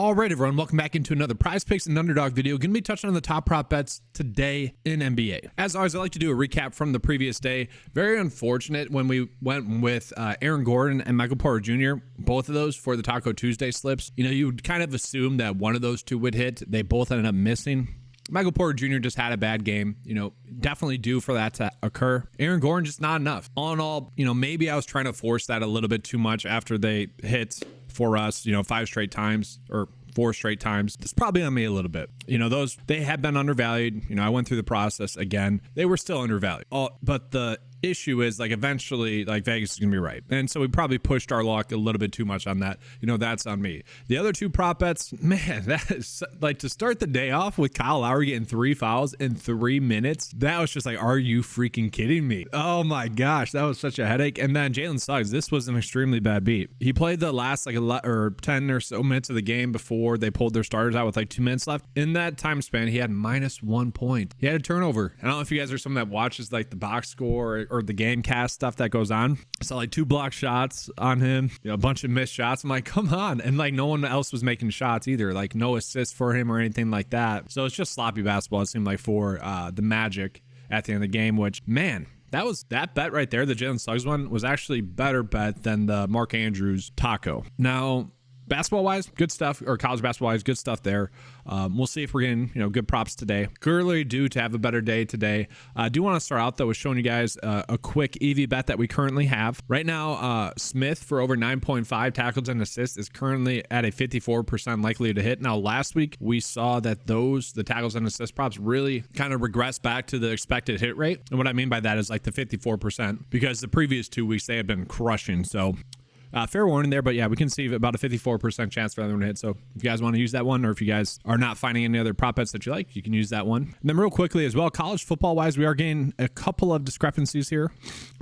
All right, everyone, welcome back into another Prize Picks and Underdog video. Going to be touching on the top prop bets today in NBA. As always, I like to do a recap from the previous day. Very unfortunate when we went with Aaron Gordon and Michael Porter Jr., both of those for the Taco Tuesday slips. You know, you would kind of assume that one of those two would hit. They both ended up missing. Michael Porter Jr. just had a bad game, definitely due for that to occur. Aaron Gordon, just not enough. All in all, maybe I was trying to force that a little bit too much after they hit for us, 5 straight times or 4 straight times. It's probably on me a little bit. They have been undervalued. I went through the process again. They were still undervalued. But the issue is eventually Vegas is gonna be right, and so we probably pushed our luck a little bit too much on that. That's on me. The other two prop bets, man, that is to start the day off with Kyle Lowry getting 3 fouls in 3 minutes. That was just are you freaking kidding me? Oh my gosh, that was such a headache. And then Jalen Suggs, this was an extremely bad beat. He played the last 10 or so minutes of the game before they pulled their starters out with 2 minutes left. In that time span, he had -1 point. He had a turnover. I don't know if you guys are someone that watches the box score or the game cast stuff that goes on. I saw 2 block shots on him, a bunch of missed shots. I'm come on. And no one else was making shots either, no assists for him or anything like that. So it's just sloppy basketball, it seemed for the Magic at the end of the game, which, man, that bet right there, the Jalen Suggs one, was actually better bet than the Mark Andrews taco. Now, basketball-wise, good stuff, or college basketball-wise, good stuff there. We'll see if we're getting, good props today. Clearly due to have a better day today. I do want to start out, though, with showing you guys a quick EV bet that we currently have. Right now, Smith for over 9.5 tackles and assists is currently at a 54% likely to hit. Now, last week, we saw that the tackles and assist props really kind of regress back to the expected hit rate. And what I mean by that is the 54%, because the previous 2 weeks, they have been crushing. So, fair warning there, but yeah, we can see about a 54% chance for everyone to hit. So if you guys want to use that one, or if you guys are not finding any other prop bets that you like, you can use that one. And then real quickly as well, college football wise, we are getting a couple of discrepancies here.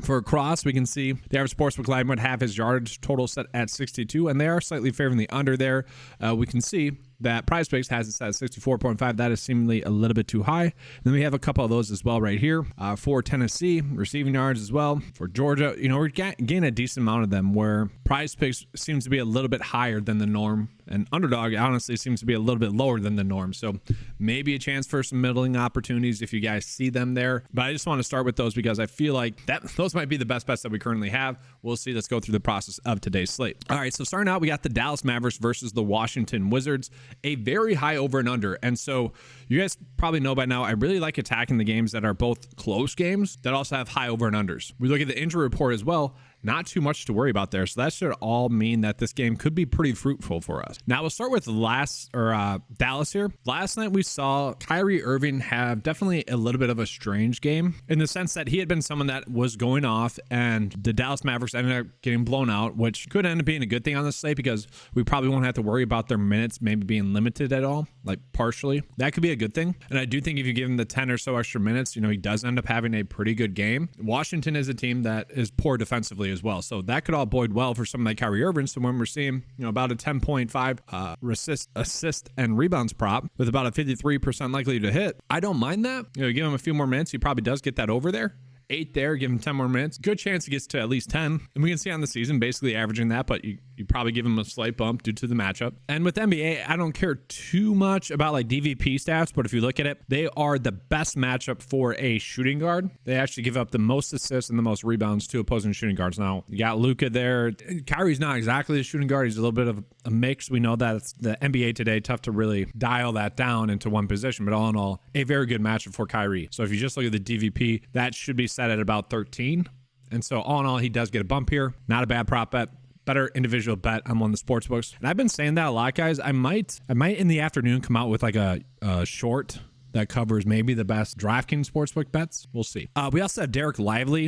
For Cross, we can see the average sportsbook line would have his yardage total set at 62, and they are slightly favoring the under there. We can see that PrizePicks has it set at 64.5. That is seemingly a little bit too high. And then we have a couple of those as well right here. For Tennessee, receiving yards as well. For Georgia, we're getting a decent amount of them where PrizePicks seems to be a little bit higher than the norm. And Underdog, honestly, seems to be a little bit lower than the norm. So maybe a chance for some middling opportunities if you guys see them there. But I just want to start with those because I feel like those might be the best bets that we currently have. We'll see. Let's go through the process of today's slate. All right, so starting out, we got the Dallas Mavericks versus the Washington Wizards. A very high over and under. And so you guys probably know by now, I really like attacking the games that are both close games that also have high over and unders. We look at the injury report as well. Not too much to worry about there. So that should all mean that this game could be pretty fruitful for us. Now we'll start with Dallas here. Last night we saw Kyrie Irving have definitely a little bit of a strange game in the sense that he had been someone that was going off and the Dallas Mavericks ended up getting blown out, which could end up being a good thing on this slate because we probably won't have to worry about their minutes maybe being limited at all, partially. That could be a good thing. And I do think if you give him the 10 or so extra minutes, he does end up having a pretty good game. Washington is a team that is poor defensively as well. So that could all bode well for someone like Kyrie Irving. So when we're seeing, about a 10.5 assist and rebounds prop with about a 53% likely to hit, I don't mind that. Give him a few more minutes. He probably does get that over there. 8 there, give him 10 more minutes. Good chance he gets to at least 10. And we can see on the season basically averaging that, but you probably give him a slight bump due to the matchup. And with NBA, I don't care too much about DVP stats, but if you look at it, they are the best matchup for a shooting guard. They actually give up the most assists and the most rebounds to opposing shooting guards. Now, you got Luka there. Kyrie's not exactly a shooting guard. He's a little bit of a mix. We know that it's the NBA today, tough to really dial that down into one position, but all in all, a very good matchup for Kyrie. So if you just look at the DVP, that should be set at about 13. And so all in all, he does get a bump here. Not a bad prop bet. Better individual bet. I'm on the sports books. And I've been saying that a lot, guys. I might in the afternoon come out with a short that covers maybe the best DraftKings sportsbook bets. We'll see. We also have Derek Lively,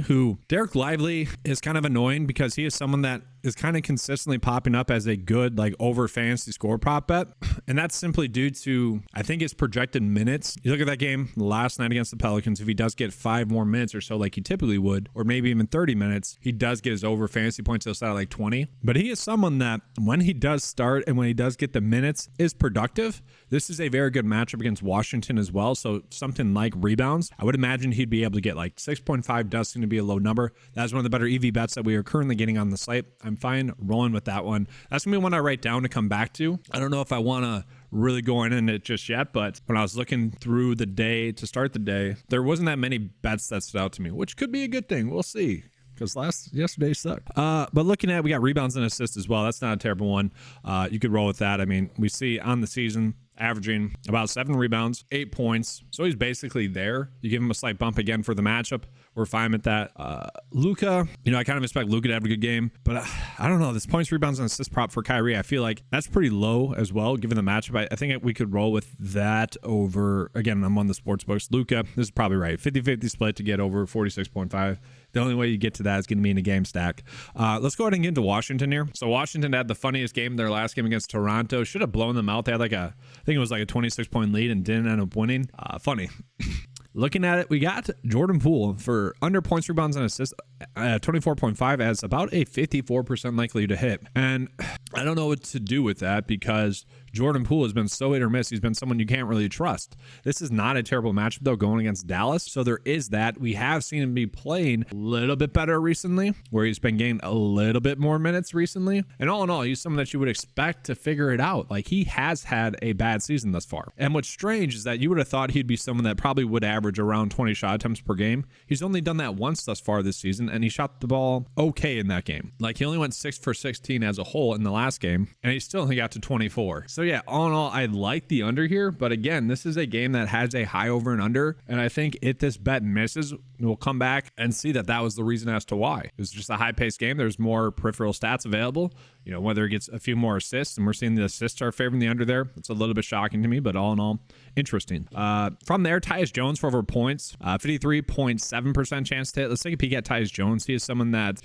is kind of annoying because he is someone that is kind of consistently popping up as a good over fantasy score prop bet. And that's simply due to, I think, his projected minutes. You look at that game last night against the Pelicans, if he does get 5 more minutes or so like he typically would, or maybe even 30 minutes, he does get his over fantasy points. He'll start at 20. But he is someone that when he does start and when he does get the minutes is productive. This is a very good matchup against Washington as well. So something like rebounds, I would imagine he'd be able to get 6.5 does seem to be a low number. That's one of the better EV bets that we are currently getting on the slate. I'm I'm fine rolling with that one. That's gonna be one I write down to come back to. I don't know if I want to really go in it just yet, but when I was looking through the day to start the day, there wasn't that many bets that stood out to me, which could be a good thing. We'll see, because yesterday sucked. But looking at, we got rebounds and assists as well. That's not a terrible one. You could roll with that. I mean, we see on the season averaging about 7 rebounds, 8 points. So he's basically there. You give him a slight bump again for the matchup. We're fine with that. Luka, I kind of expect Luka to have a good game, but I don't know. This points, rebounds, and assist prop for Kyrie, I feel like that's pretty low as well, given the matchup. I think we could roll with that over, again, I'm on the sports books. Luka, this is probably right. 50-50 split to get over 46.5. The only way you get to that is going to be in a game stack. Let's go ahead and get into Washington here. So Washington had the funniest game their last game against Toronto. Should have blown them out. They had I think it was like a 26-point lead and didn't end up winning. Funny. Looking at it, we got Jordan Poole for under points, rebounds, and assists at 24.5 as about a 54% likely to hit. And I don't know what to do with that because Jordan Poole has been so hit or miss. He's been someone you can't really trust. This is not a terrible matchup, though, going against Dallas. So there is that. We have seen him be playing a little bit better recently, where he's been getting a little bit more minutes recently. And all in all, he's someone that you would expect to figure it out. Like, he has had a bad season thus far. And what's strange is that you would have thought he'd be someone that probably would average around 20 shot attempts per game. He's only done that once thus far this season, and he shot the ball okay in that game. Like, he only went 6 for 16 as a whole in the last game, and he still only got to 24. So yeah, all in all, I like the under here, but again, this is a game that has a high over and under, and I think if this bet misses, we'll come back and see that was the reason as to why. It was just a high-paced game. There's more peripheral stats available, whether it gets a few more assists, and we're seeing the assists are favoring the under there. It's a little bit shocking to me, but all in all, interesting. From there, Tyus Jones for over points, 53.7% chance to hit. Let's take a peek at Tyus Jones. He is someone that,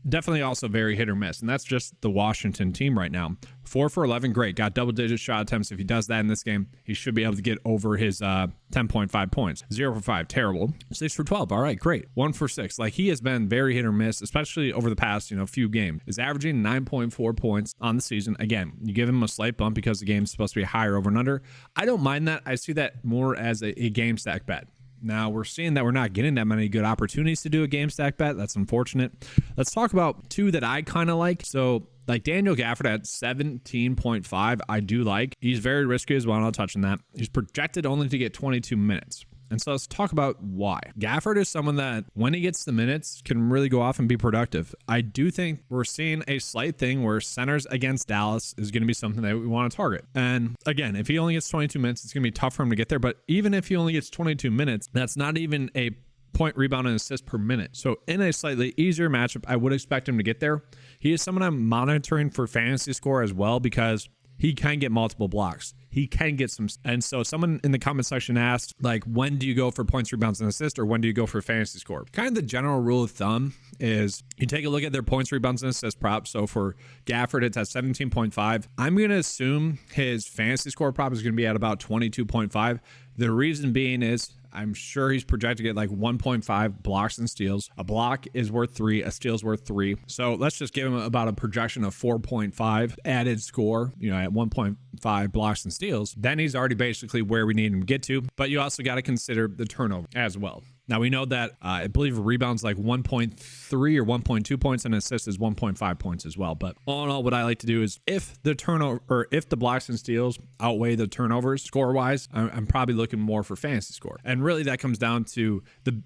definitely also very hit or miss, and that's just the Washington team right now. 4 for 11, great. Got double-digit shot attempts. If he does that in this game, he should be able to get over his 10.5 points. 0 for 5, terrible. 6 for 12, all right, great. 1 for 6. Like, he has been very hit or miss, especially over the past, few games. Is averaging 9.4 points on the season. Again, you give him a slight bump because the game's supposed to be higher over and under. I don't mind that. I see that more as a game stack bet. Now, we're seeing that we're not getting that many good opportunities to do a game stack bet. That's unfortunate. Let's talk about 2 that I kind of like. So, like Daniel Gafford at 17.5, I do like. He's very risky as well. I'll touch on that. He's projected only to get 22 minutes. And so let's talk about why. Gafford is someone that, when he gets the minutes, can really go off and be productive. I do think we're seeing a slight thing where centers against Dallas is going to be something that we want to target. And again, if he only gets 22 minutes, it's going to be tough for him to get there. But even if he only gets 22 minutes, that's not even a point, rebound, and assist per minute. So in a slightly easier matchup, I would expect him to get there. He is someone I'm monitoring for fantasy score as well, because he can get multiple blocks. He can get some. And so someone in the comment section asked, when do you go for points, rebounds, and assists, or when do you go for fantasy score? Kind of the general rule of thumb is you take a look at their points, rebounds, and assist prop. So for Gafford, it's at 17.5. I'm going to assume his fantasy score prop is going to be at about 22.5. The reason being is I'm sure he's projected to get 1.5 blocks and steals. A block is worth 3. A steal is worth 3. So let's just give him about a projection of 4.5 added score, at 1.5 blocks and steals. Then he's already basically where we need him to get to. But you also got to consider the turnover as well. Now, we know that I believe rebounds 1.3 or 1.2 points, and assist is 1.5 points as well. But all in all, what I like to do is if the blocks and steals outweigh the turnovers score-wise, I'm probably looking more for fantasy score. And really that comes down to the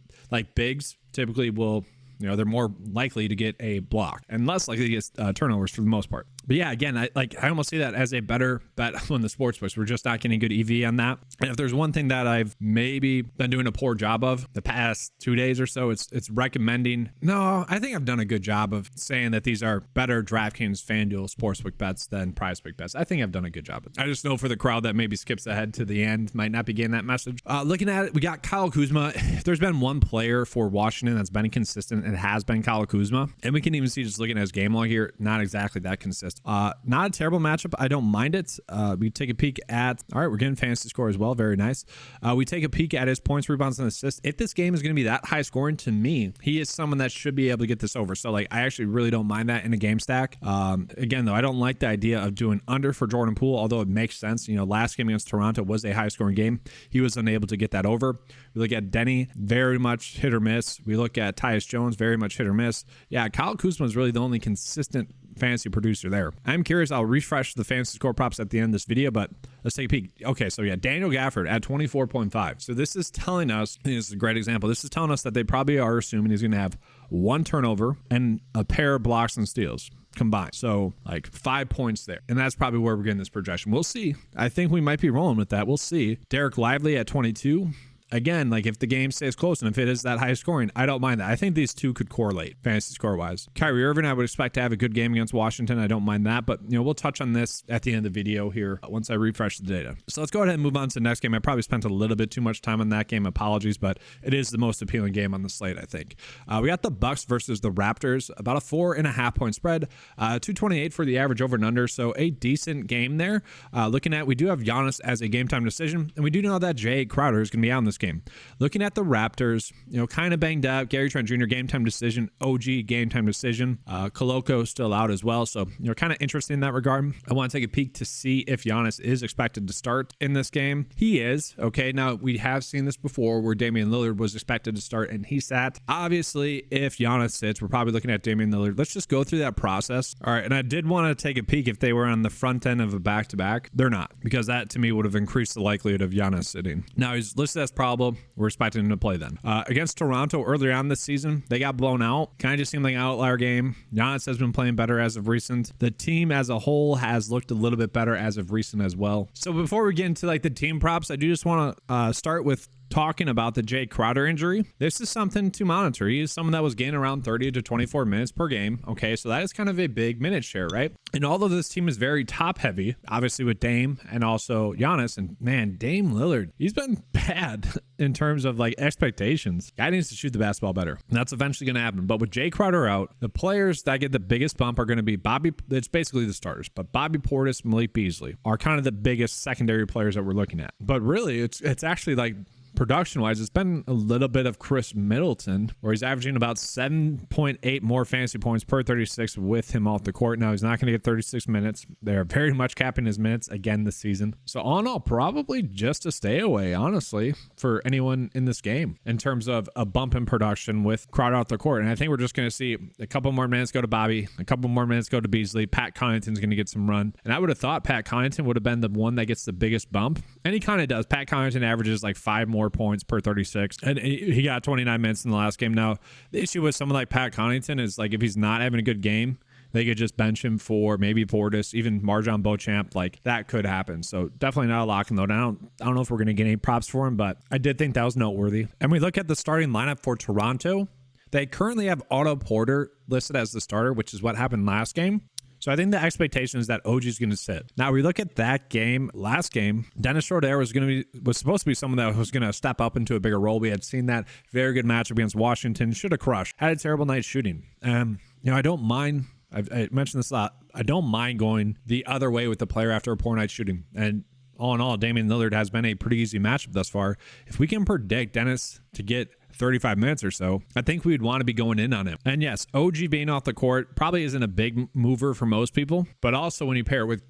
bigs typically will, they're more likely to get a block and less likely to get turnovers for the most part. But yeah, again, I almost see that as a better bet on the sports books. We're just not getting good EV on that. And if there's one thing that I've maybe been doing a poor job of the past 2 days or so, it's recommending. No, I think I've done a good job of saying that these are better DraftKings, FanDuel, sportsbook bets than PrizePicks bets. I think I've done a good job. I just know for the crowd that maybe skips ahead to the end, might not be getting that message. Looking at it, we got Kyle Kuzma. If there's been one player for Washington that's been consistent, it has been Kyle Kuzma. And we can even see, just looking at his game log here, not exactly that consistent. assists. Not a terrible matchup. I don't mind it. We take a peek at, all right, we're getting fantasy score as well. Very nice. We take a peek at his points, rebounds, and assists. If this game is going to be that high scoring, to me, he is someone that should be able to get this over. So like, I actually really don't mind that in a game stack. Again, though, I don't like the idea of doing under for Jordan Poole, although it makes sense. You know, last game against Toronto was a high scoring game. He was unable to get that over. We look at Denny, very much hit or miss. We look at Tyus Jones, very much hit or miss. Yeah, Kyle Kuzma is really the only consistent fantasy producer there. I'm curious. I'll refresh the fantasy score props at the end of this video, but let's take a peek. Okay, so yeah, Daniel Gafford at 24.5. So this is telling us, this is a great example. This is telling us that they probably are assuming he's going to have 1 turnover and a pair of blocks and steals combined. So like 5 points there. And that's probably where we're getting this projection. We'll see. I think we might be rolling with that. We'll see. Derek Lively at 22. Again, like if the game stays close and if it is that high scoring, I don't mind that. I think these two could correlate fantasy score wise. Kyrie Irving, I would expect to have a good game against Washington. I don't mind that, but you know, we'll touch on this at the end of the video here once I refresh the data. So let's go ahead and move on to the next game. I probably spent a little bit too much time on that game. Apologies, but it is the most appealing game on the slate, I think. We got the Bucks versus the Raptors, about a 4.5 point spread, 228 for the average over and under. So a decent game there. Looking at, we do have Giannis as a game time decision, and we do know that Jay Crowder is going to be out in this game. Looking at the Raptors, you know, kind of banged up. Gary Trent Jr. game time decision. OG game time decision. Koloko still out as well. So, you know, kind of interesting in that regard. I want to take a peek to see if Giannis is expected to start in this game. He is. Okay, now we have seen this before where Damian Lillard was expected to start and he sat. Obviously, if Giannis sits, we're probably looking at Damian Lillard. Let's just go through that process. All right, and I did want to take a peek if they were on the front end of a back-to-back. They're not, because that to me would have increased the likelihood of Giannis sitting. Now he's listed as probable. We're expecting him to play then. Against Toronto earlier on this season, they got blown out. Kind of just seemed like an outlier game. Giannis has been playing better as of recent. The team as a whole has looked a little bit better as of recent as well. So before we get into like the team props, I do just want to start with talking about the Jay Crowder injury. This is something to monitor. He is someone that was getting around 30 to 24 minutes per game. Okay, so that is kind of a big minute share, right? And although this team is very top heavy, obviously with Dame and also Giannis, and man, Dame Lillard, he's been bad in terms of like expectations. Guy needs to shoot the basketball better. And that's eventually going to happen. But with Jay Crowder out, the players that get the biggest bump are going to be it's basically the starters, but Bobby Portis, Malik Beasley are kind of the biggest secondary players that we're looking at. But really, it's actually like, production-wise, it's been a little bit of Chris Middleton, where he's averaging about 7.8 more fantasy points per 36 with him off the court. Now, he's not going to get 36 minutes. They're very much capping his minutes again this season. So, all in all, probably just a stay away, honestly, for anyone in this game in terms of a bump in production with Crowder off the court. And I think we're just going to see a couple more minutes go to Bobby, a couple more minutes go to Beasley. Pat Connaughton's going to get some run. And I would have thought Pat Connaughton would have been the one that gets the biggest bump. And he kind of does. Pat Connaughton averages like 5 more points per 36, and he got 29 minutes in the last game. Now, the issue with someone like Pat Connaughton is like if he's not having a good game, they could just bench him for maybe Portis, even Marjon Beauchamp. Like that could happen. So definitely not a lock and load. I don't know if we're going to get any props for him, but I did think that was noteworthy. And we look at the starting lineup for Toronto. They currently have Otto Porter listed as the starter, which is what happened last game. So I think the expectation is that OG is going to sit. Now we look at that game, last game, Dennis Schroeder was supposed to be someone that was going to step up into a bigger role. We had seen that very good matchup against Washington, should have crushed, had a terrible night shooting. You know, I don't mind, I mentioned this a lot, I don't mind going the other way with the player after a poor night shooting. And all in all, Damian Lillard has been a pretty easy matchup thus far. If we can predict Dennis to get 35 minutes or so, I think we'd want to be going in on him. And yes, OG being off the court probably isn't a big mover for most people, but also when you pair it with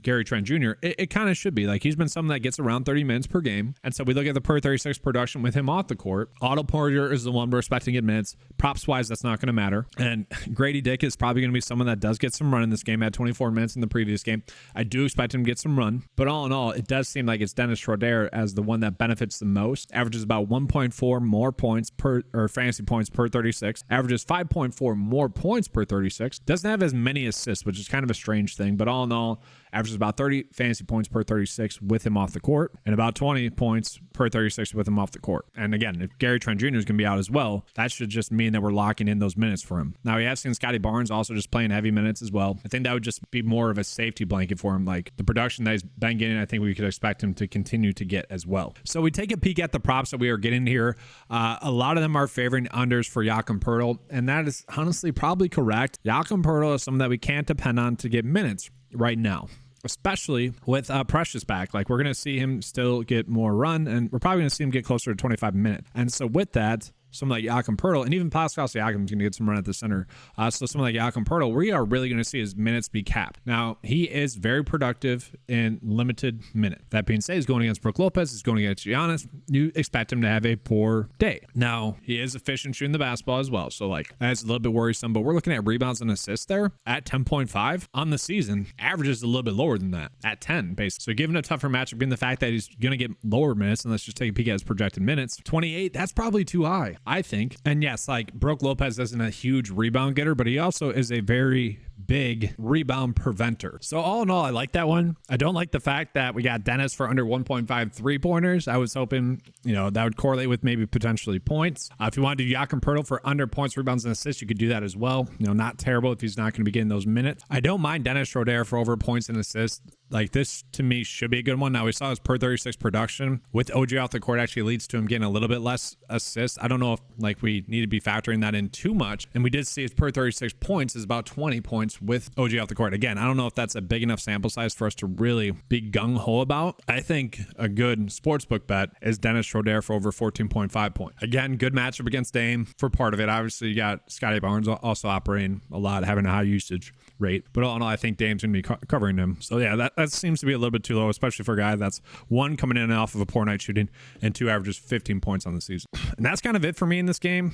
Gary Trent Jr., it kind of should be. Like he's been someone that gets around 30 minutes per game. And so we look at the per 36 production with him off the court. Otto Porter is the one we're expecting to get minutes. Props wise, that's not going to matter. And Grady Dick is probably going to be someone that does get some run in this game. Had 24 minutes in the previous game. I do expect him to get some run, but all in all, it does seem like it's Dennis Schroeder as the one that benefits the most. Averages about 1.4 more points per, or fantasy points per 36, averages 5.4 more points per 36, doesn't have as many assists, which is kind of a strange thing, but all in all, averages about 30 fantasy points per 36 with him off the court, and about 20 points per 36 with him off the court. And again, if Gary Trent Jr. is going to be out as well, that should just mean that we're locking in those minutes for him. Now, we have seen Scotty Barnes also just playing heavy minutes as well. I think that would just be more of a safety blanket for him. Like the production that he's been getting, I think we could expect him to continue to get as well. So we take a peek at the props that we are getting here. A lot of them are favoring unders for Jakob Poeltl, and that is honestly probably correct. Jakob Poeltl is someone that we can't depend on to get minutes right now, especially with Precious back. Like we're going to see him still get more run, and we're probably going to see him get closer to 25 minutes. And so with that, someone like Jakob Poeltl, and even Pascal Siakam is going to get some run at the center. So someone like Jakob Poeltl, we are really going to see his minutes be capped. Now, he is very productive in limited minutes. That being said, he's going against Brook Lopez, he's going against Giannis. You expect him to have a poor day. Now, he is efficient shooting the basketball as well. So like that's a little bit worrisome, but we're looking at rebounds and assists there at 10.5 on the season. Average is a little bit lower than that at 10, basically. So given a tougher matchup, being the fact that he's going to get lower minutes, and let's just take a peek at his projected minutes, 28, that's probably too high, I think. And yes, like Brook Lopez isn't a huge rebound getter, but he also is a very big rebound preventer. So all in all, I like that one. I don't like the fact that we got Dennis for under 1.5 3-pointers. I was hoping, that would correlate with maybe potentially points. If you want to do Jakob Poeltl for under points, rebounds, and assists, you could do that as well. Not terrible if he's not going to be getting those minutes. I don't mind Dennis Schroeder for over points and assists. Like this to me should be a good one. Now we saw his per 36 production with OG off the court actually leads to him getting a little bit less assists. I don't know if like we need to be factoring that in too much. And we did see his per 36 points is about 20 points with OG off the court. Again, I don't know if that's a big enough sample size for us to really be gung-ho about. I think a good sportsbook bet is Dennis Schroeder for over 14.5 points. Again, good matchup against Dame for part of it. Obviously, you got Scotty Barnes also operating a lot, having a high usage rate. But all in all, I think Dame's going to be covering him. So yeah, that seems to be a little bit too low, especially for a guy that's one, coming in off of a poor night shooting, and two, averages 15 points on the season. And that's kind of it for me in this game.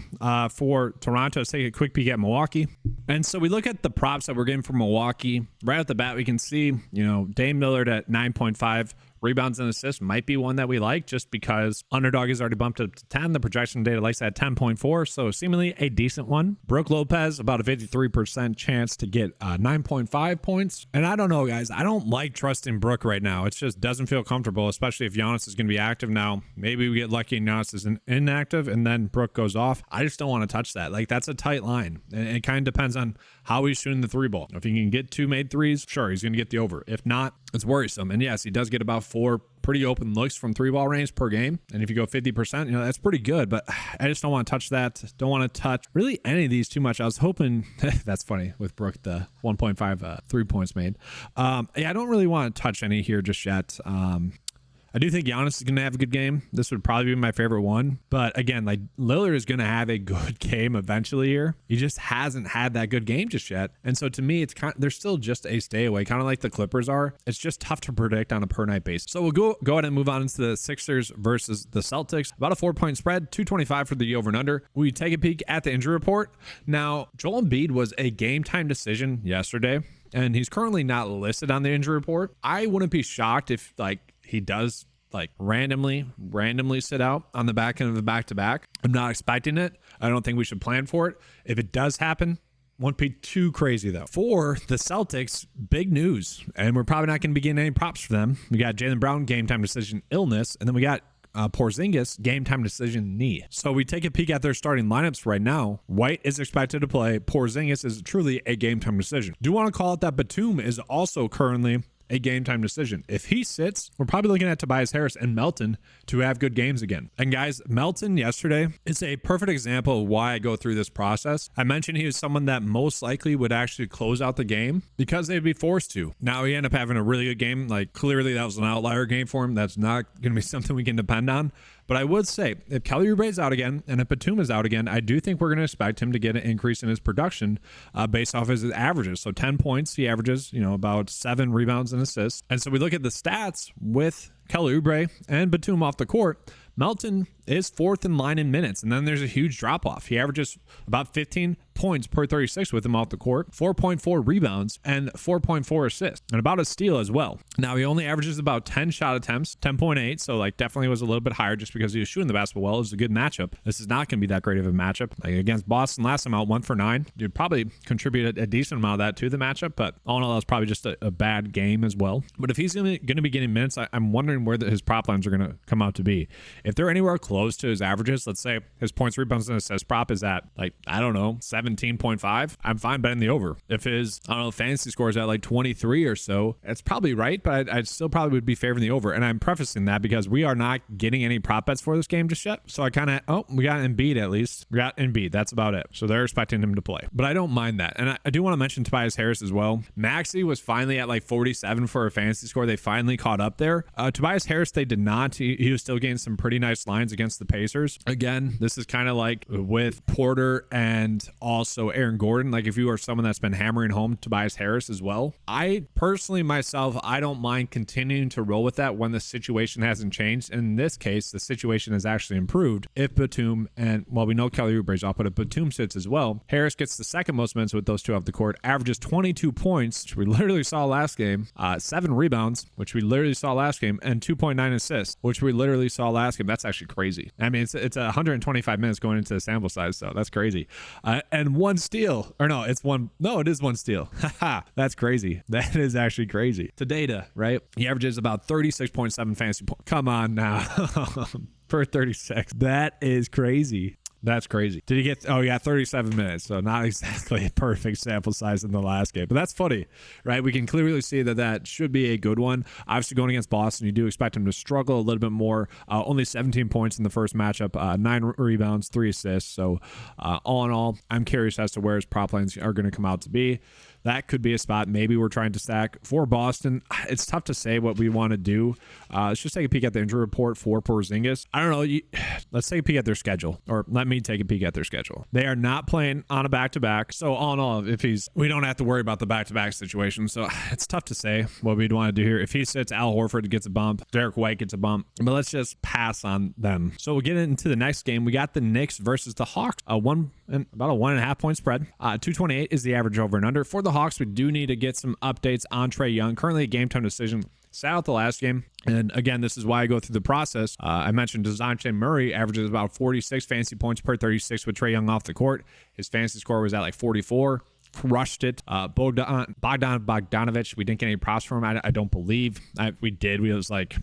For Toronto, let's take a quick peek at Milwaukee. And so we look at the props that we're getting from Milwaukee. Right off the bat, we can see, Dame Lillard at 9.5. Rebounds and assists might be one that we like just because underdog is already bumped up to 10. The projection data likes that 10.4, so seemingly a decent one. Brook Lopez, about a 53% chance to get 9.5 points. And I don't know, guys. I don't like trusting Brook right now. It just doesn't feel comfortable, especially if Giannis is going to be active now. Maybe we get lucky and Giannis is inactive and then Brook goes off. I just don't want to touch that. Like, that's a tight line. And it kind of depends on how he's shooting the three ball. If he can get two made threes, sure, he's going to get the over. If not, it's worrisome. And yes, he does get about 4 pretty open looks from three ball range per game. And if you go 50%, that's pretty good. But I just don't want to touch that. Don't want to touch really any of these too much. I was hoping, that's funny with Brook, the 1.5 3 points made. I don't really want to touch any here just yet. I do think Giannis is going to have a good game. This would probably be my favorite one. But again, like Lillard is going to have a good game eventually here. He just hasn't had that good game just yet. And so to me, they're still just a stay away, kind of like the Clippers are. It's just tough to predict on a per night basis. So we'll go ahead and move on into the Sixers versus the Celtics. About a 4-point spread, 225 for the over and under. We take a peek at the injury report. Now, Joel Embiid was a game time decision yesterday, and he's currently not listed on the injury report. I wouldn't be shocked if he does randomly sit out on the back end of the back-to-back. I'm not expecting it. I don't think we should plan for it. If it does happen, won't be too crazy though. For the Celtics, big news, and we're probably not going to be getting any props for them. We got Jaylen Brown game time decision illness, and then we got Porzingis game time decision knee. So we take a peek at their starting lineups right now. White is expected to play. Porzingis is truly a game time decision. Do want to call it that Batum is also currently a game time decision. If he sits, we're probably looking at Tobias Harris and Melton to have good games again. And guys, Melton yesterday is a perfect example of why I go through this process. I mentioned he was someone that most likely would actually close out the game because they'd be forced to. Now he ended up having a really good game. Clearly that was an outlier game for him. That's not going to be something we can depend on. But I would say if Kelly Oubre is out again and if Batum is out again, I do think we're going to expect him to get an increase in his production based off his averages. So 10 points, he averages, about 7 rebounds and assists. And so we look at the stats with Kelly Oubre and Batum off the court. Melton is 4th in line in minutes, and then there's a huge drop-off. He averages about 15.6 points per 36 with him off the court, 4.4 rebounds, and 4.4 assists, and about a steal as well. Now, he only averages about 10 shot attempts, 10.8, so like definitely was a little bit higher just because he was shooting the basketball well. It was a good matchup. This is not going to be that great of a matchup. Like against Boston last time out, 1 for 9. You'd probably contribute a decent amount of that to the matchup, but all in all, that's probably just a bad game as well. But if he's going to be getting minutes, I'm wondering where his prop lines are going to come out to be. If they're anywhere close to his averages, let's say his points, rebounds, and assists prop is at like, I don't know, 17.5, I'm fine betting the over. If his, I don't know, fantasy score is at like 23 or so, it's probably right, but I still probably would be favoring the over. And I'm prefacing that because we are not getting any prop bets for this game just yet. So I kind of, we got Embiid at least. We got Embiid. That's about it. So they're expecting him to play. But I don't mind that. And I do want to mention Tobias Harris as well. Maxey was finally at like 47 for a fantasy score. They finally caught up there. Tobias Harris, they did not. He was still getting some pretty nice lines against the Pacers. Again, this is kind of like with Porter and also Aaron Gordon. Like if you are someone that's been hammering home Tobias Harris as well, I personally myself, I don't mind continuing to roll with that when the situation hasn't changed. In this case, the situation has actually improved. If Batum and, well, we know Kelly Oubre's off, but if Batum sits as well, Harris gets the second most minutes with those two off the court, averages 22 points, which we literally saw last game, 7 rebounds, which we literally saw last game, and 2.9 assists, which we literally saw last game. That's actually crazy. I mean, it's 125 minutes going into the sample size, so that's crazy. And 1 steal, or no, it is 1 steal. That's crazy. That is actually crazy. To data, right? He averages about 36.7 fantasy points. Come on now. Per 36. That is crazy. That's crazy. Did he get, 37 minutes. So not exactly a perfect sample size in the last game, but that's funny, right? We can clearly see that should be a good one. Obviously going against Boston, you do expect him to struggle a little bit more. Only 17 points in the first matchup, 9 rebounds, 3 assists. So all in all, I'm curious as to where his prop lines are going to come out to be. That could be a spot maybe we're trying to stack for Boston. It's tough to say what we want to do. Let's just take a peek at the injury report for Porzingis. I don't know. Let's take a peek at their schedule, or let me take a peek at their schedule. They are not playing on a back-to-back. So all in all, we don't have to worry about the back-to-back situation. So it's tough to say what we'd want to do here. If he sits, Al Horford gets a bump, Derek White gets a bump, but let's just pass on them. So we'll get into the next game. We got the Knicks versus the Hawks. About a 1.5 point spread. 228 is the average over and under. For the Hawks, we do need to get some updates on Trae Young. Currently a game time decision. Sat out the last game. And again, this is why I go through the process. I mentioned DeJounte Murray averages about 46 fantasy points per 36 with Trae Young off the court. His fantasy score was at like 44. Crushed it. Bogdanovich, we didn't get any props from him. I don't believe. We did. We was like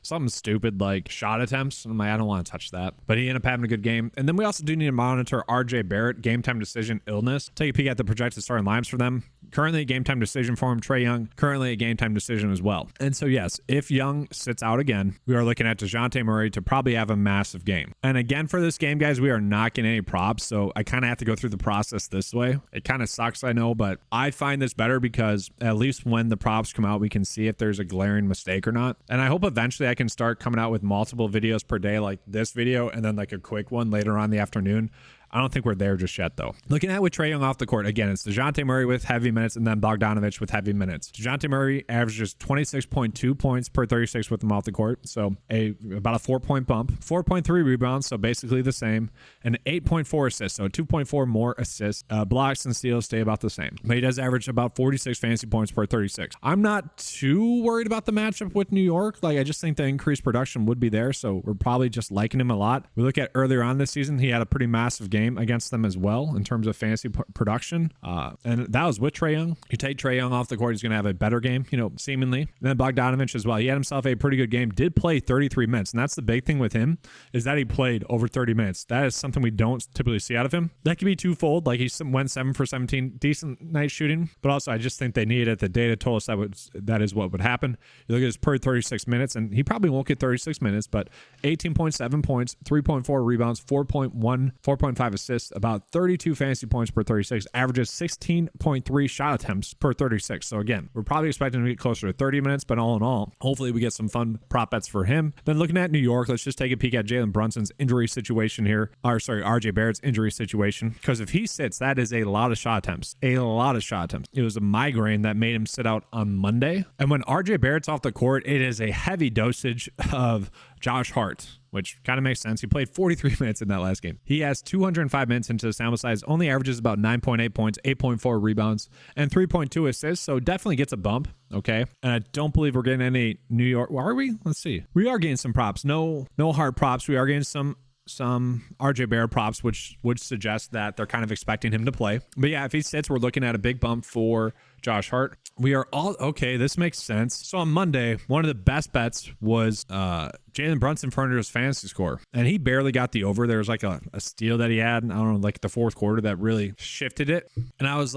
something stupid like shot attempts. I'm like, I don't want to touch that. But he ended up having a good game. And then we also do need to monitor RJ Barrett, game time decision illness. Take a peek at the projected starting lineups for them. Currently a game time decision for him. Trae Young, currently a game time decision as well. And so yes, if Young sits out again, we are looking at DeJounte Murray to probably have a massive game. And again, for this game, guys, we are not getting any props. So I kind of have to go through the process this way. It kind of sucks, I know, but I find this better because at least when the props come out, we can see if there's a glaring mistake or not. And I hope eventually I can start coming out with multiple videos per day, like this video, and then like a quick one later on in the afternoon. I don't think we're there just yet, though. Looking at with Trae Young off the court, again, it's DeJounte Murray with heavy minutes and then Bogdanovich with heavy minutes. DeJounte Murray averages 26.2 points per 36 with him off the court, so about a 4-point bump. 4.3 rebounds, so basically the same, and 8.4 assists, so 2.4 more assists. Blocks and steals stay about the same, but he does average about 46 fantasy points per 36. I'm not too worried about the matchup with New York. Like, I just think the increased production would be there, so we're probably just liking him a lot. We look at earlier on this season, he had a pretty massive game against them as well in terms of fantasy production, and that was with Trae Young. You take Trae Young off the court, he's going to have a better game, seemingly. And then Bogdanovich as well. He had himself a pretty good game, did play 33 minutes, and that's the big thing with him, is that he played over 30 minutes. That is something we don't typically see out of him. That could be twofold, like he went 7 for 17, decent night shooting, but also I just think they needed it. The data told us that is what would happen. You look at his per 36 minutes, and he probably won't get 36 minutes, but 18.7 points, 3.4 rebounds, 4.5 assists, about 32 fantasy points per 36, averages 16.3 shot attempts per 36. So again, we're probably expecting to get closer to 30 minutes, but all in all, hopefully we get some fun prop bets for him. Then looking at New York, let's just take a peek at Jalen Brunson's injury situation here. RJ Barrett's injury situation, because if he sits, that is a lot of shot attempts. A lot of shot attempts. It was a migraine that made him sit out on Monday. And when RJ Barrett's off the court, it is a heavy dosage of Josh Hart, which kind of makes sense. He played 43 minutes in that last game. He has 205 minutes into the sample size, only averages about 9.8 points, 8.4 rebounds, and 3.2 assists, so definitely gets a bump, okay? And I don't believe we're getting any New York... Are we? Let's see. We are getting some props. No Hart props. We are getting some RJ Barrett props, which would suggest that they're kind of expecting him to play. But yeah, if he sits, we're looking at a big bump for Josh Hart. We are all okay. This makes sense. So on Monday, one of the best bets was Jalen Brunson for under his fantasy score, and he barely got the over. There was like a steal that he had, I don't know, like the fourth quarter that really shifted it. And I was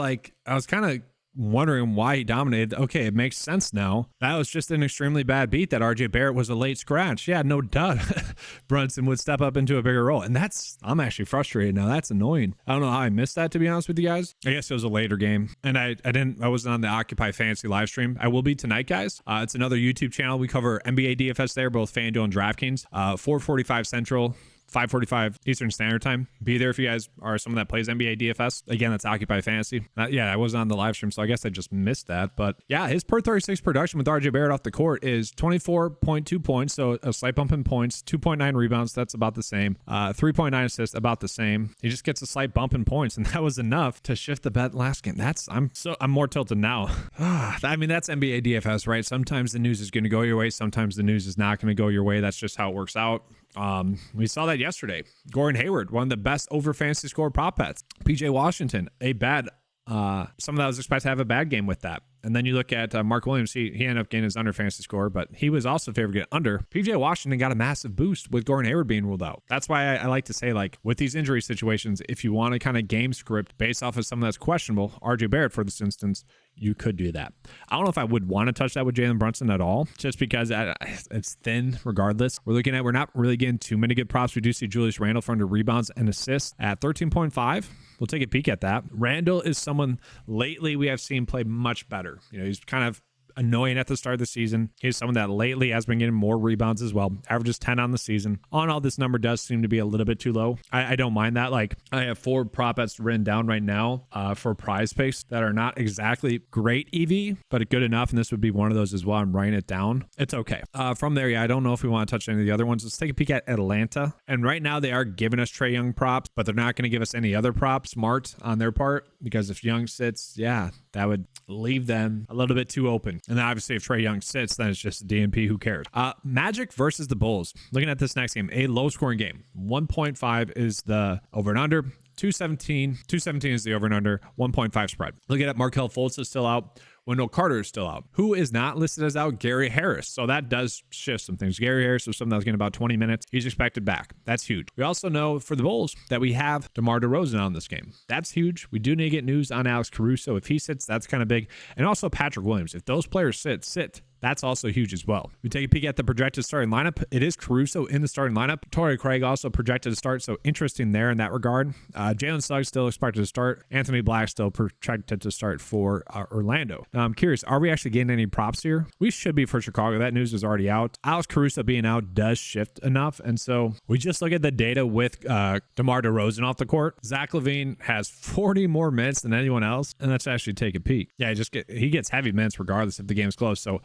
kind of wondering why he dominated. Okay, it makes sense now. That was just an extremely bad beat that RJ Barrett was a late scratch. Yeah, no doubt Brunson would step up into a bigger role. And I'm actually frustrated now. That's annoying. I don't know how I missed that, to be honest with you guys. I guess it was a later game. And I wasn't on the Occupy Fantasy live stream. I will be tonight, guys. It's another YouTube channel. We cover NBA DFS there, both FanDuel and DraftKings. 4:45 Central, 5:45 Eastern Standard Time. Be there if you guys are someone that plays NBA DFS. Again, that's Occupy Fantasy. I wasn't on the live stream, so I guess I just missed that. But yeah, his per 36 production with RJ Barrett off the court is 24.2 points, so a slight bump in points, 2.9 rebounds, that's about the same. 3.9 assists, about the same. He just gets a slight bump in points, and that was enough to shift the bet last game. I'm more tilted now. I mean, that's NBA DFS, right? Sometimes the news is going to go your way, sometimes the news is not going to go your way. That's just how it works out. We saw that yesterday. Gordon Hayward, one of the best over fantasy score prop bets. PJ Washington, someone that was expected to have a bad game with that. And then you look at Mark Williams, he ended up getting his under fantasy score, but he was also favored to get under. PJ Washington got a massive boost with Gordon Hayward being ruled out. That's why I like to say, like, with these injury situations, if you want to kind of game script based off of someone that's questionable, RJ Barrett for this instance, you could do that. I don't know if I would want to touch that with Jalen Brunson at all, just because it's thin regardless. We're not really getting too many good props. We do see Julius Randle for under rebounds and assists at 13.5. We'll take a peek at that. Randle is someone lately we have seen play much better. He's kind of annoying at the start of the season. He's someone that lately has been getting more rebounds as well. Averages 10 on the season. On all, this number does seem to be a little bit too low. I don't mind that. Like, I have 4 prop bets written down right now for PrizePicks that are not exactly great EV, but good enough. And this would be one of those as well. I'm writing it down. It's okay. From there, I don't know if we want to touch any of the other ones. Let's take a peek at Atlanta. And right now they are giving us Trae Young props, but they're not going to give us any other props. Smart on their part, because if Young sits, that would leave them a little bit too open. And then obviously if Trae Young sits, then it's just a DNP. Who cares? Magic versus the Bulls. Looking at this next game, a low scoring game. 1.5 is the over and under. 217 is the over and under. 1.5 spread. Looking at Markelle Fultz is still out. Wendell Carter is still out. Who is not listed as out? Gary Harris. So that does shift some things. Gary Harris was someone that was getting about 20 minutes. He's expected back. That's huge. We also know for the Bulls that we have DeMar DeRozan on this game. That's huge. We do need to get news on Alex Caruso. If he sits, that's kind of big. And also Patrick Williams. If those players sit. That's also huge as well. We take a peek at the projected starting lineup. It is Caruso in the starting lineup. Torrey Craig also projected to start, so interesting there in that regard. Jalen Suggs still expected to start. Anthony Black still projected to start for Orlando. Now, I'm curious, are we actually getting any props here? We should be for Chicago. That news is already out. Alex Caruso being out does shift enough, and so we just look at the data with DeMar DeRozan off the court. Zach LaVine has 40 more minutes than anyone else, and let's actually take a peek. Yeah, he gets heavy minutes regardless if the game's close, so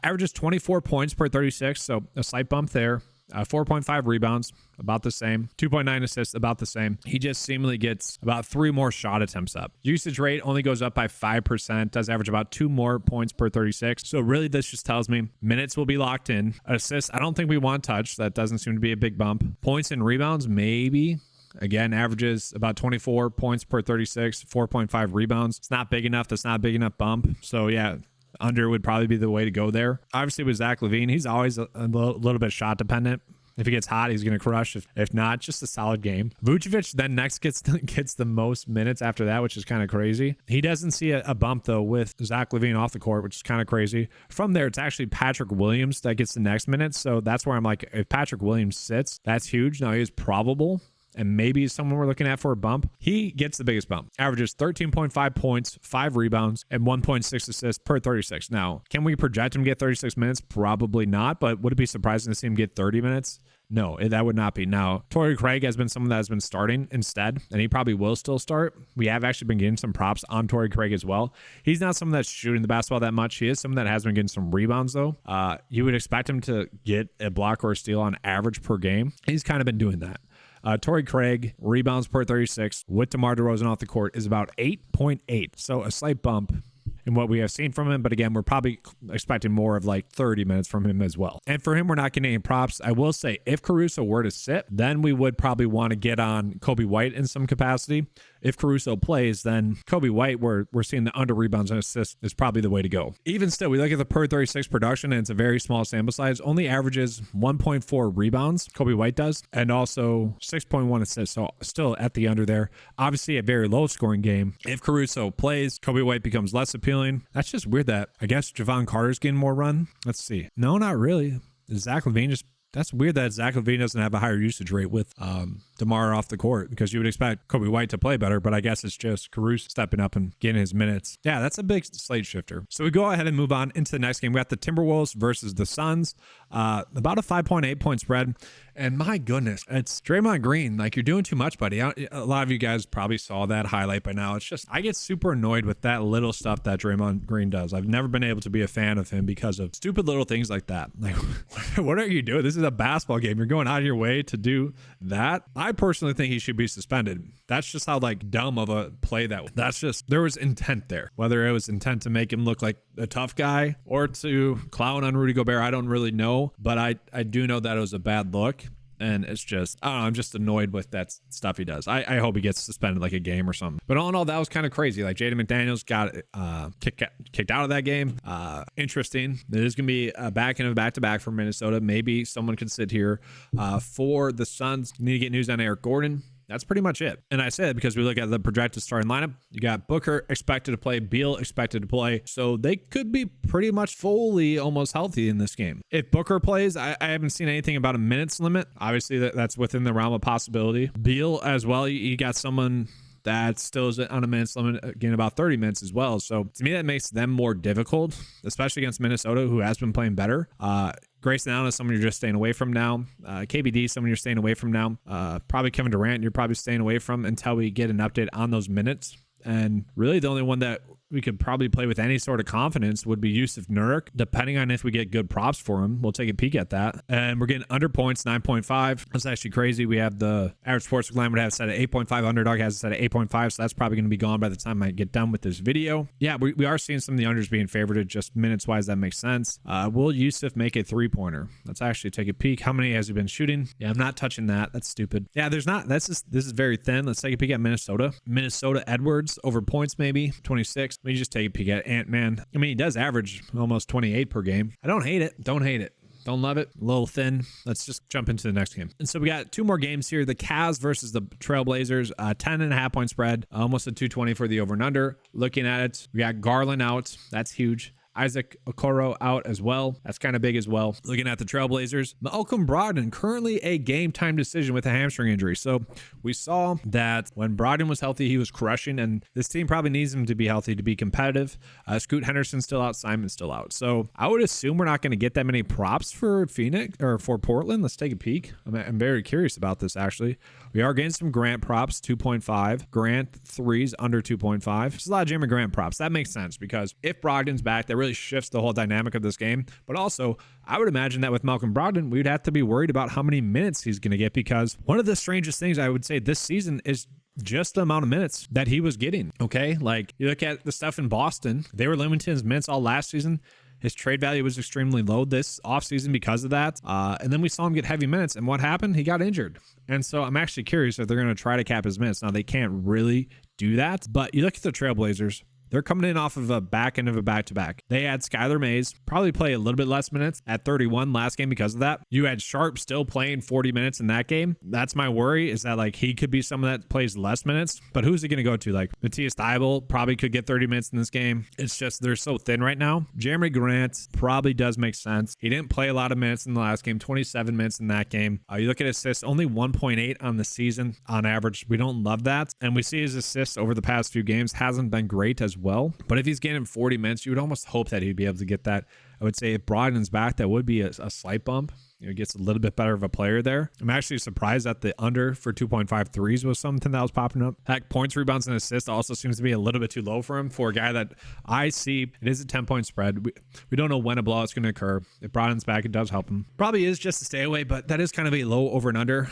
averages 24 points per 36, so a slight bump there. 4.5 rebounds, about the same. 2.9 assists, about the same. He just seemingly gets about 3 more shot attempts up. Usage rate only goes up by 5%, does average about 2 more points per 36. So really this just tells me minutes will be locked in. Assists, I don't think we want touch. That doesn't seem to be a big bump. Points and rebounds, maybe. Again, averages about 24 points per 36, 4.5 rebounds. It's not big enough. That's not a big enough bump. So yeah, under would probably be the way to go there. Obviously with Zach LaVine, he's always a little bit shot dependent. If he gets hot, he's going to crush. If not, just a solid game. Vucevic then next gets the most minutes after that, which is kind of crazy. He doesn't see a bump, though, with Zach LaVine off the court, which is kind of crazy. From there, it's actually Patrick Williams that gets the next minutes. So that's where I'm like, if Patrick Williams sits, that's huge. Now, he is probable. and maybe someone we're looking at for a bump, he gets the biggest bump. Averages 13.5 points, 5 rebounds, and 1.6 assists per 36. Now, can we project him to get 36 minutes? Probably not, but would it be surprising to see him get 30 minutes? No, that would not be. Now, Torrey Craig has been someone that has been starting instead, and he probably will still start. We have actually been getting some props on Torrey Craig as well. He's not someone that's shooting the basketball that much. He is someone that has been getting some rebounds, though. You would expect him to get a block or a steal on average per game. He's kind of been doing that. Torrey Craig, rebounds per 36 with DeMar DeRozan off the court is about 8.8. So a slight bump in what we have seen from him. But again, we're probably expecting more of like 30 minutes from him as well. And for him, we're not getting any props. I will say if Caruso were to sit, then we would probably want to get on Kobe White in some capacity. If Caruso plays, then Kobe White, we're seeing the under rebounds and assists is probably the way to go. Even still, we look at the per 36 production, and it's a very small sample size. Only averages 1.4 rebounds, Kobe White does, and also 6.1 assists. So still at the under there. Obviously, a very low scoring game. If Caruso plays, Kobe White becomes less appealing. That's just weird that I guess Javon Carter's getting more run. Let's see. No, not really. Zach LaVine just. That's weird that Zach LaVine doesn't have a higher usage rate with DeMar off the court, because you would expect Kobe White to play better, but I guess it's just Caruso stepping up and getting his minutes. Yeah, that's a big slate shifter. So we go ahead and move on into the next game. We got the Timberwolves versus the Suns. About a 5.8 point spread. And my goodness, it's Draymond Green. Like, you're doing too much, buddy. A lot of you guys probably saw that highlight by now. It's just, I get super annoyed with that little stuff that Draymond Green does. I've never been able to be a fan of him because of stupid little things like that. Like, what are you doing? This is a basketball game. You're going out of your way to do that. I personally think he should be suspended. That's just how like dumb of a play that's just, there was intent there. Whether it was intent to make him look like a tough guy or to clown on Rudy Gobert, I don't really know, but I do know that it was a bad look. And it's just, I don't know, I'm just annoyed with that stuff he does. I hope he gets suspended like a game or something. But all in all, that was kind of crazy. Like, Jaden McDaniels got kicked out of that game. Interesting. It is going to be a back-to-back for Minnesota. Maybe someone could sit here. For the Suns, need to get news on Eric Gordon. That's pretty much it. And I said because we look at the projected starting lineup, you got Booker expected to play, Beal expected to play. So they could be pretty much fully almost healthy in this game. If Booker plays, I haven't seen anything about a minutes limit. Obviously, that's within the realm of possibility. Beal as well, you got someone that still is on a minutes limit, again, about 30 minutes as well. So to me, that makes them more difficult, especially against Minnesota, who has been playing better. Grayson Allen is someone you're just staying away from now. KBD is someone you're staying away from now. Probably Kevin Durant, you're probably staying away from until we get an update on those minutes. And really the only one that we could probably play with any sort of confidence would be Yusuf Nurkic, depending on if we get good props for him. We'll take a peek at that. And we're getting under points, 9.5. That's actually crazy. We have the average sportsbook line would have it set at 8.5. Underdog has it set at 8.5. So that's probably going to be gone by the time I get done with this video. Yeah, we are seeing some of the unders being favored. Just minutes wise, that makes sense. Will Yusuf make a 3-pointer? Let's actually take a peek. How many has he been shooting? Yeah, I'm not touching that. That's stupid. Yeah, there's not. This is very thin. Let's take a peek at Minnesota. Minnesota Edwards over points, maybe 26. Let me just take a peek at Ant-Man. I mean, he does average almost 28 per game. I don't hate it. Don't hate it. Don't love it. A little thin. Let's just jump into the next game. And so we got two more games here. The Cavs versus the Trailblazers. 10.5 point spread. Almost a 220 for the over and under. Looking at it, we got Garland out. That's huge. Isaac Okoro out as well. That's kind of big as well. Looking at the Trailblazers, Malcolm Brogdon, currently a game time decision with a hamstring injury. So we saw that when Brogdon was healthy, he was crushing, and this team probably needs him to be healthy to be competitive. Scoot Henderson's still out, Simon's still out. So I would assume we're not going to get that many props for Phoenix or for Portland. Let's take a peek. I'm very curious about this, actually. We are getting some Grant props, 2.5. Grant threes under 2.5. There's a lot of Jeremy Grant props. That makes sense because if Brogdon's back, that really shifts the whole dynamic of this game. But also, I would imagine that with Malcolm Brogdon, we'd have to be worried about how many minutes he's going to get, because one of the strangest things I would say this season is just the amount of minutes that he was getting. Okay, like you look at the stuff in Boston, they were limiting his minutes all last season. His trade value was extremely low this offseason because of that. And then we saw him get heavy minutes. And what happened? He got injured. And so I'm actually curious if they're going to try to cap his minutes. Now, they can't really do that. But you look at the Trailblazers. They're coming in off of a back end of a back-to-back. They had Skylar Mays probably play a little bit less minutes at 31 last game because of that. You had Sharp still playing 40 minutes in that game. That's my worry, is that like he could be someone that plays less minutes, but who's he going to go to? Like Matthias Thybulle probably could get 30 minutes in this game. It's just they're so thin right now. Jeremy Grant probably does make sense. He didn't play a lot of minutes in the last game, 27 minutes in that game. You look at assists, only 1.8 on the season on average. We don't love that. And we see his assists over the past few games hasn't been great as well. But if he's getting 40 minutes, you would almost hope that he'd be able to get that. I would say if Brogdon's back, that would be a slight bump. Gets a little bit better of a player there. I'm actually surprised that the under for 2.5 threes was something that was popping up. Heck, points, rebounds, and assists also seems to be a little bit too low for him. For a guy that I see, it is a 10-point spread. We don't know when a blowout's going to occur. If Brogdon's back, it does help him. Probably is just a stay away, but that is kind of a low over and under.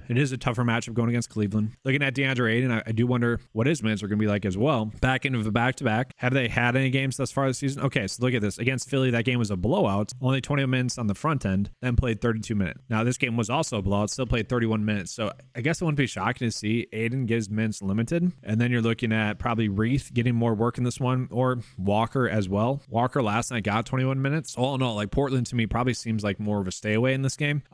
It is a tougher matchup going against Cleveland. Looking at DeAndre Ayton, I do wonder what his minutes are going to be like as well. Back into the back-to-back. Have they had any games thus far this season? Okay, so look at this. Against Philly, that game was a blowout. Only 20 minutes on the front end, then played 32 minutes. Now, this game was also a blowout, still played 31 minutes. So I guess it wouldn't be shocking to see Ayton get his minutes limited. And then you're looking at probably Reith getting more work in this one, or Walker as well. Walker last night got 21 minutes. All in all, like Portland to me probably seems like more of a stay away in this game.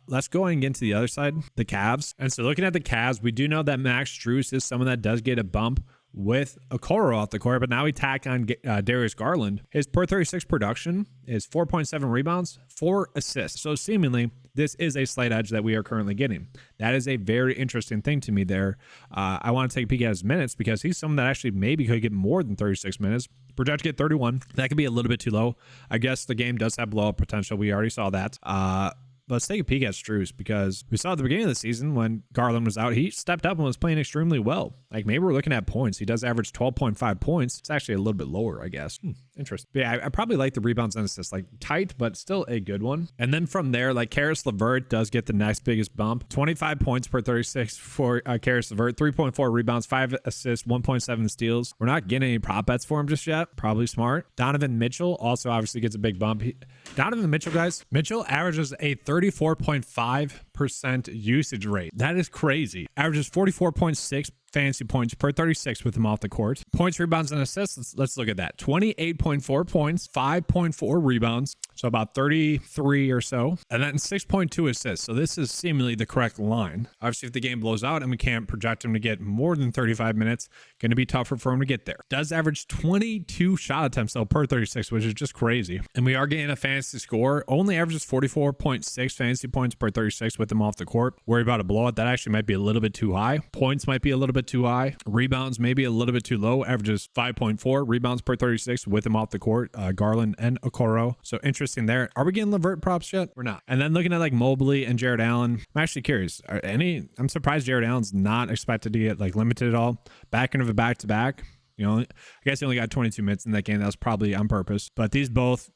Let's go and get to the other side, the Cavs. And so looking at the Cavs, we do know that Max Strus is someone that does get a bump with Okoro off the court, but now we tack on Darius Garland. His per 36 production is 4.7 rebounds, 4 assists. So seemingly, this is a slight edge that we are currently getting. That is a very interesting thing to me there. I want to take a peek at his minutes because he's someone that actually maybe could get more than 36 minutes. Projected to get 31. That could be a little bit too low. I guess the game does have blowout potential. We already saw that. But let's take a peek at Strus because we saw at the beginning of the season when Garland was out, he stepped up and was playing extremely well. Like maybe we're looking at points. He does average 12.5 points. It's actually a little bit lower, I guess. Interesting. But yeah, I probably like the rebounds and assists, like tight, but still a good one. And then from there, like Karis LeVert does get the next biggest bump. 25 points per 36 for Karis LeVert, 3.4 rebounds, 5 assists, 1.7 steals. We're not getting any prop bets for him just yet. Probably smart. Donovan Mitchell also obviously gets a big bump. Donovan Mitchell, guys, Mitchell averages a 34.5% usage rate. That is crazy. Averages 44.6 fantasy points per 36 with him off the court. Points, rebounds, and assists. Let's look at that. 28.4 points, 5.4 rebounds, so about 33 or so, and then 6.2 assists. So this is seemingly the correct line. Obviously, if the game blows out and we can't project him to get more than 35 minutes, going to be tougher for him to get there. Does average 22 shot attempts though per 36, which is just crazy. And we are getting a fantasy score. Only averages 44.6 fantasy points per 36 with him off the court. Worry about a blowout. That actually might be a little bit too high. Points might be a little bit too high. Rebounds maybe a little bit too low. Averages 5.4 rebounds per 36 with him off the court. Garland and Okoro. So interesting there. Are we getting LeVert props yet? We're not. And then looking at like Mobley and Jared Allen, I'm actually curious. I'm surprised Jared Allen's not expected to get like limited at all. Back into the back-to-back. You know, I guess he only got 22 minutes in that game. That was probably on purpose. But they both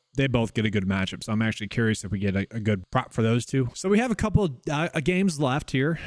get a good matchup. So I'm actually curious if we get a good prop for those two. So we have a couple games left here.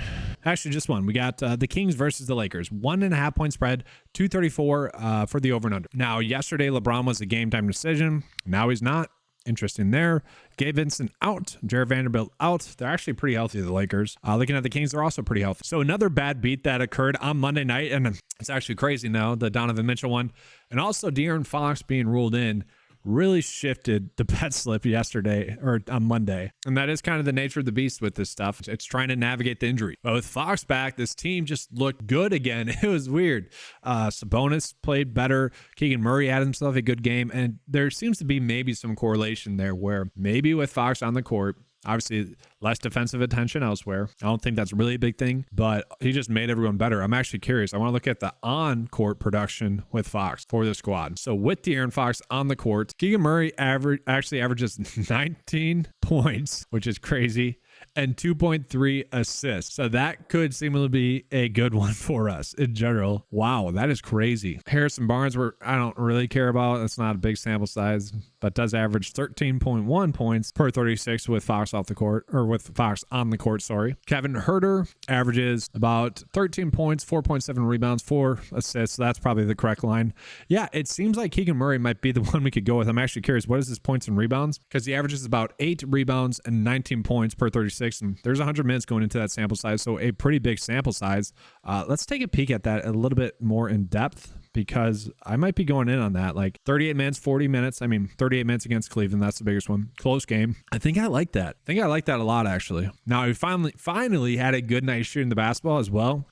Actually, just one. We got the Kings versus the Lakers. 1.5 point spread, 234 for the over and under. Now, yesterday, LeBron was a game time decision. Now he's not. Interesting there. Gabe Vincent out. Jared Vanderbilt out. They're actually pretty healthy, the Lakers. Looking at the Kings, they're also pretty healthy. So another bad beat that occurred on Monday night, and it's actually crazy now, the Donovan Mitchell one. And also De'Aaron Fox being ruled in really shifted the bet slip yesterday or on Monday. And that is kind of the nature of the beast with this stuff. It's trying to navigate the injury. But with Fox back, this team just looked good again. It was weird. Sabonis played better. Keegan Murray had himself a good game. And there seems to be maybe some correlation there where maybe with Fox on the court, obviously less defensive attention elsewhere. I don't think that's really a big thing, but he just made everyone better. I'm actually curious. I want to look at the on-court production with Fox for the squad. So with De'Aaron Fox on the court, Keegan Murray actually averages 19 points, which is crazy, and 2.3 assists. So that could seemingly be a good one for us in general. Wow, that is crazy. Harrison Barnes, I don't really care about. That's not a big sample size, but does average 13.1 points per 36 with Fox off the court, or with Fox on the court, sorry. Kevin Huerter averages about 13 points, 4.7 rebounds, 4 assists. So that's probably the correct line. Yeah, it seems like Keegan Murray might be the one we could go with. I'm actually curious, what is his points and rebounds? Because he averages about 8 rebounds and 19 points per 36, and there's 100 minutes going into that sample size, so a pretty big sample size. Let's take a peek at that a little bit more in depth. because I might be going in on that. Like 38 minutes, 40 minutes. I mean, 38 minutes against Cleveland. That's the biggest one. Close game. I think I like that. I think I like that a lot, actually. Now, we finally had a good night shooting the basketball as well.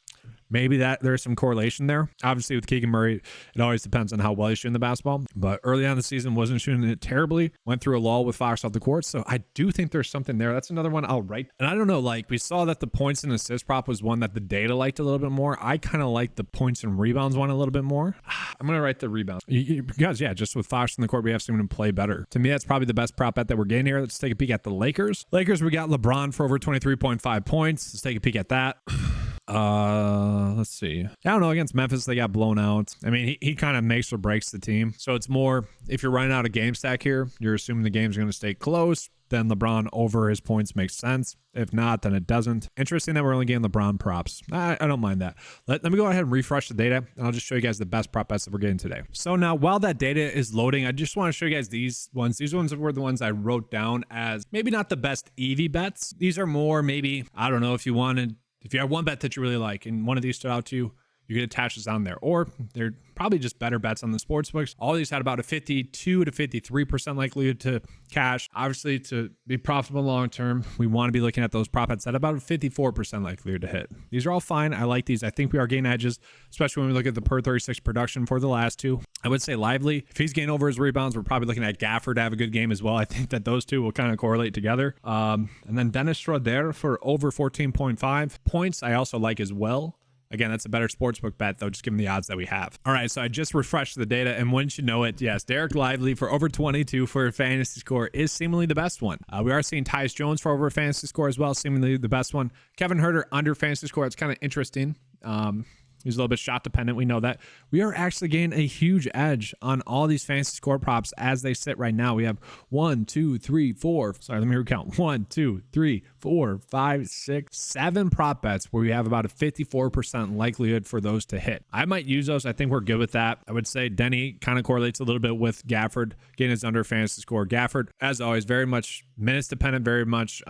Maybe that there's some correlation there. Obviously, with Keegan Murray, it always depends on how well he's shooting the basketball. But early on in the season, wasn't shooting it terribly. Went through a lull with Fox off the court. So I do think there's something there. That's another one I'll write. And I don't know, like we saw that the points and assist prop was one that the data liked a little bit more. I kind of like the points and rebounds one a little bit more. I'm going to write the rebounds. Because, yeah, just with Fox in the court, we have someone to play better. To me, that's probably the best prop bet that we're getting here. Let's take a peek at the Lakers. Lakers, we got LeBron for over 23.5 points. Let's take a peek at that. Let's see. I don't know. Against Memphis, they got blown out. I mean, he kind of makes or breaks the team. So it's more, if you're running out of game stack here, you're assuming the game's going to stay close. Then LeBron over his points makes sense. If not, then it doesn't. Interesting that we're only getting LeBron props. I don't mind that. Let me go ahead and refresh the data, and I'll just show you guys the best prop bets that we're getting today. So now, while that data is loading, I just want to show you guys these ones. These ones were the ones I wrote down as maybe not the best EV bets. These are more maybe, I don't know, if you have one bet that you really like and one of these stood out to you, you could attach this on there. Or they're probably just better bets on the sports books. All these had about a 52 to 53% likelihood to cash. Obviously, to be profitable long term, we want to be looking at those prop bets at about a 54% likelihood to hit. These are all fine. I like these. I think we are getting edges, especially when we look at the per 36 production for the last two. I would say Lively, if he's getting over his rebounds, we're probably looking at Gafford to have a good game as well. I think that those two will kind of correlate together. And then Dennis Schroeder for over 14.5 points, I also like as well. Again, that's a better sportsbook bet, though, just given the odds that we have. All right, so I just refreshed the data, and wouldn't you know it, yes, Derek Lively for over 22 for a fantasy score is seemingly the best one. We are seeing Tyus Jones for over a fantasy score as well, seemingly the best one. Kevin Huerter under fantasy score. It's kind of interesting. He's a little bit shot dependent. We know that. We are actually getting a huge edge on all these fantasy score props as they sit right now. We have 1, 2, 3, 4. Sorry, let me recount. 1, 2, 3, 4, 5, 6, 7 prop bets where we have about a 54% likelihood for those to hit. I might use those. I think we're good with that. I would say Denny kind of correlates a little bit with Gafford getting his under fantasy score. Gafford, as always, very much minutes dependent, very much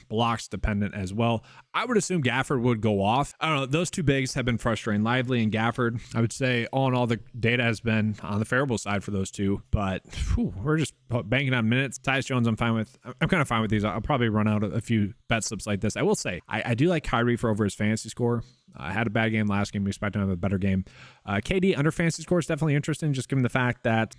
blocks dependent as well. I would assume Gafford would go off. I don't know. Those two bigs have been frustrating. Lively and Gafford. I would say all in all, the data has been on the favorable side for those two, but we're just banking on minutes. Tyus Jones, I'm fine with. I'm kind of fine with these. I'll probably run out a few bet slips like this. I will say, I do like Kyrie for over his fantasy score. I had a bad game last game. We expect him to have a better game. KD under fantasy score is definitely interesting, just given the fact that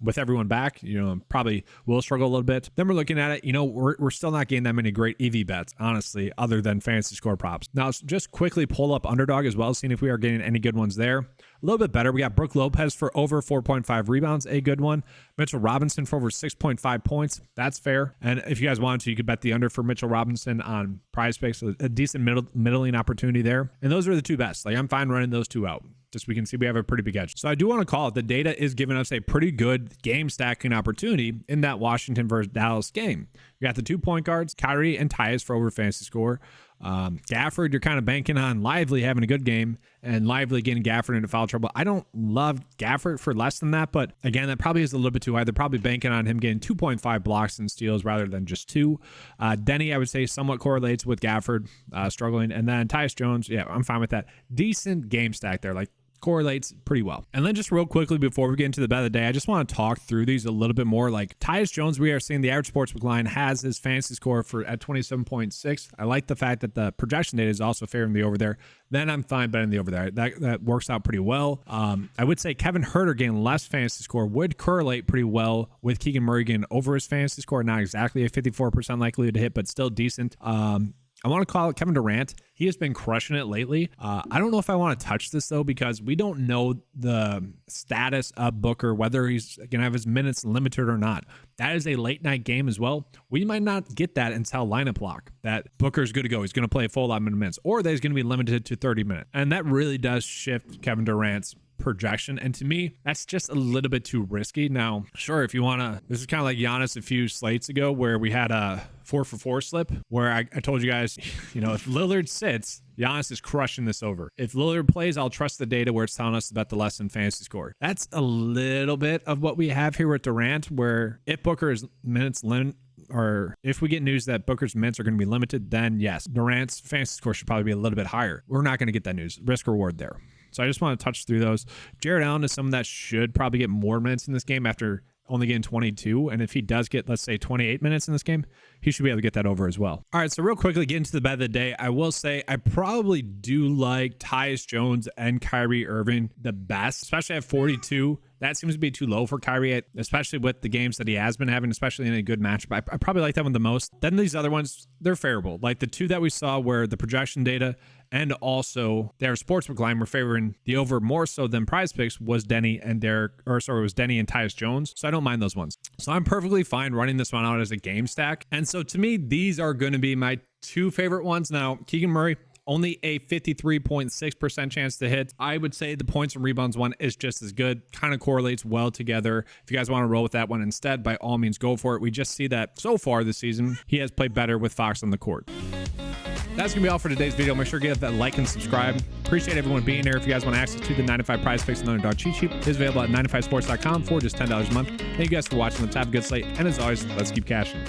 with everyone back, probably will struggle a little bit. Then we're looking at it. We're still not getting that many great EV bets, honestly, other than fantasy score props. Now, just quickly pull up Underdog as well, seeing if we are getting any good ones there. A little bit better. We got Brook Lopez for over 4.5 rebounds, a good one. Mitchell Robinson for over 6.5 points. That's fair. And if you guys wanted to, you could bet the under for Mitchell Robinson on PrizePicks. A decent middling opportunity there. And those are the two best. I'm fine running those two out. Just we can see we have a pretty big edge. So I do want to call it. The data is giving us a pretty good game stacking opportunity in that Washington versus Dallas game. We got the 2 point guards, Kyrie and Tyus for over fantasy score. Gafford, you're kind of banking on Lively having a good game and Lively getting Gafford into foul trouble. I don't love Gafford for less than that, but again, that probably is a little bit too high. They're probably banking on him getting 2.5 blocks and steals rather than just 2. Denny, I would say, somewhat correlates with Gafford struggling. And then Tyus Jones, yeah, I'm fine with that. Decent game stack there. Correlates pretty well. And then just real quickly before we get into the bet of the day, I just want to talk through these a little bit more. Tyus Jones, we are seeing the average sportsbook line has his fantasy score at 27.6. I like the fact that the projection data is also favoring the over there. Then I'm fine betting the over there. That works out pretty well. I would say Kevin Huerter getting less fantasy score would correlate pretty well with Keegan Murray getting over his fantasy score. Not exactly a 54% likelihood to hit, but still decent. I want to call it Kevin Durant. He has been crushing it lately. I don't know if I want to touch this, though, because we don't know the status of Booker, whether he's going to have his minutes limited or not. That is a late night game as well. We might not get that until lineup lock, that Booker's good to go. He's going to play a full 11 minutes, or that he's going to be limited to 30 minutes. And that really does shift Kevin Durant's projection, and to me that's just a little bit too risky. Now sure, if you want to, this is kind of like Giannis a few slates ago where we had a 4-for-4 slip where I told you guys, if Lillard sits, Giannis is crushing this over. If Lillard plays, I'll trust the data where it's telling us about the less than fantasy score. That's a little bit of what we have here with Durant, where if Booker is minutes limit, or if we get news that Booker's minutes are going to be limited, then yes, Durant's fantasy score should probably be a little bit higher. We're not going to get that news. Risk reward there. So I just want to touch through those. Jared Allen is someone that should probably get more minutes in this game after only getting 22. And if he does get, let's say, 28 minutes in this game, he should be able to get that over as well. All right, so real quickly, get into the bet of the day. I will say I probably do like Tyus Jones and Kyrie Irving the best, especially at 42. That seems to be too low for Kyrie, especially with the games that he has been having, especially in a good matchup. I probably like that one the most. Then these other ones, they're favorable. Like the two that we saw where the projection data and also their sportsbook line were favoring the over more so than PrizePicks was Denny and Tyus Jones. So I don't mind those ones. So I'm perfectly fine running this one out as a game stack. And so to me, these are going to be my two favorite ones. Now, Keegan Murray, only a 53.6% chance to hit. I would say the points and rebounds one is just as good, kind of correlates well together. If you guys want to roll with that one instead, by all means, go for it. We just see that so far this season, he has played better with Fox on the court. That's going to be all for today's video. Make sure to give that like and subscribe. Appreciate everyone being here. If you guys want access to the 95 PrizePicks and Underdog cheat sheet, it is available at 95sports.com for just $10 a month. Thank you guys for watching. Let's have a good slate. And as always, let's keep cashing.